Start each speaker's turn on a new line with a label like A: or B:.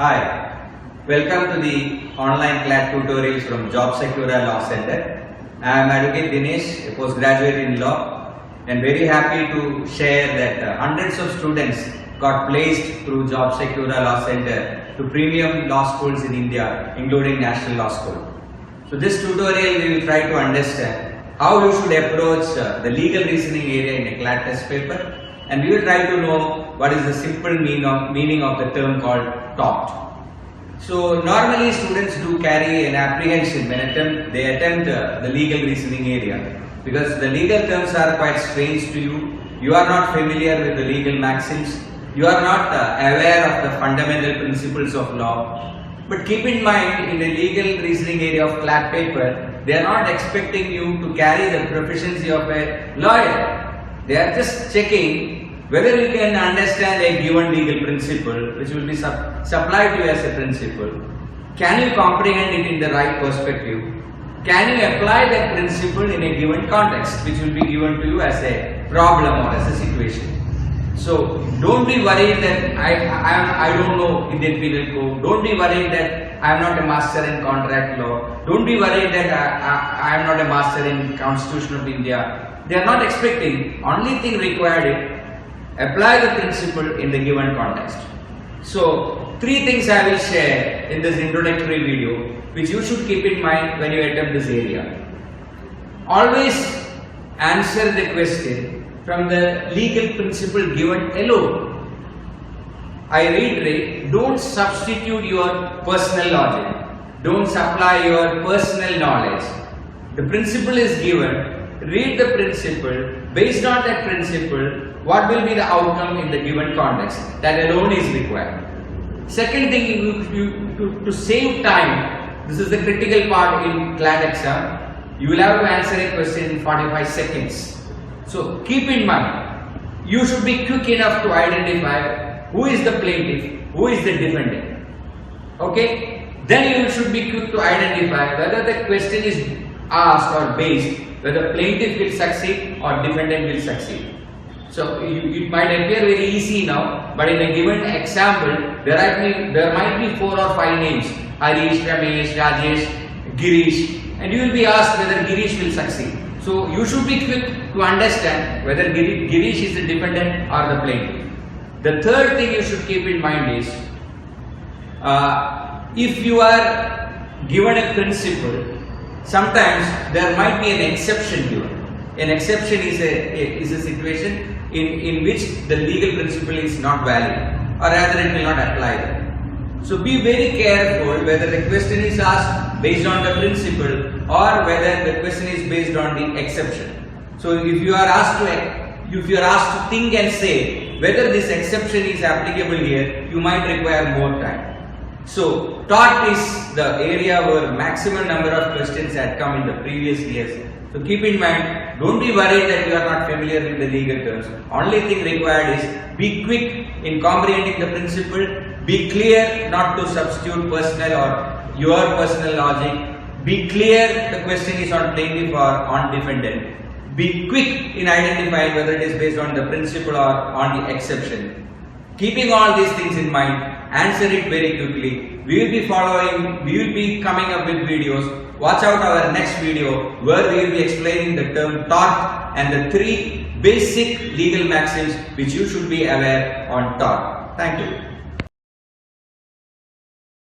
A: Hi, welcome to the online class tutorials from Job Secura Law Center. I am Advocate Dinesh, a postgraduate in law, and very happy to share that hundreds of students got placed through Job Secura Law Center to premium law schools in India, including National Law School. So this tutorial we will try to understand how you should approach the legal reasoning area in a CLAT test paper, and we will try to know what is the simple meaning of the term called tort. So normally students do carry an apprehension when they attempt the legal reasoning area, because the legal terms are quite strange to you. You are not familiar with the legal maxims. You are not aware of the fundamental principles of law. But keep in mind, in the legal reasoning area of CLAT paper, they are not expecting you to carry the proficiency of a lawyer. They are just checking whether you can understand a given legal principle, which will be supplied to you as a principle. Can you comprehend it in the right perspective? Can you apply that principle in a given context, which will be given to you as a problem or as a situation? So don't be worried that I don't know Indian Penal Code. Don't be worried that I am not a master in contract law. Don't be worried that I am not a master in Constitution of India. They are not expecting. Only thing required is apply the principle in the given context. So three things I will share in this introductory video, which you should keep in mind when you attempt this area. Always answer the question from the legal principle given alone. I reiterate, don't substitute your personal logic. Don't supply your personal knowledge. The principle is given. Read the principle. Based on that principle, what will be the outcome in the given context? That alone is required. Second thing, to save time, this is the critical part in CLAT exam. You will have to answer a question in 45 seconds. So keep in mind, you should be quick enough to identify who is the plaintiff, who is the defendant. Okay? Then you should be quick to identify whether the question is asked or based, whether plaintiff will succeed or defendant will succeed. So it might appear very easy now, but in a given example, there might be 4 or 5 names: Harish, Ramesh, Rajesh, Girish, and you will be asked whether Girish will succeed. So you should be quick to understand whether Girish is the defendant or the plaintiff. The third thing you should keep in mind is, if you are given a principle, sometimes there might be an exception given. An exception is a situation in which the legal principle is not valid, or rather it will not apply. So be very careful whether the question is asked based on the principle or whether the question is based on the exception. So if you are asked to think and say whether this exception is applicable here, you might require more time. So tort is the area where maximum number of questions had come in the previous years. So keep in mind, don't be worried that you are not familiar with the legal terms. Only thing required is be quick in comprehending the principle, be clear not to substitute personal or your personal logic, be clear the question is on plaintiff or on defendant, be quick in identifying whether it is based on the principle or on the exception. Keeping all these things in mind, answer it very quickly. We will be coming up with videos. Watch out our next video where we will be explaining the term tort and the 3 basic legal maxims which you should be aware on tort. Thank you.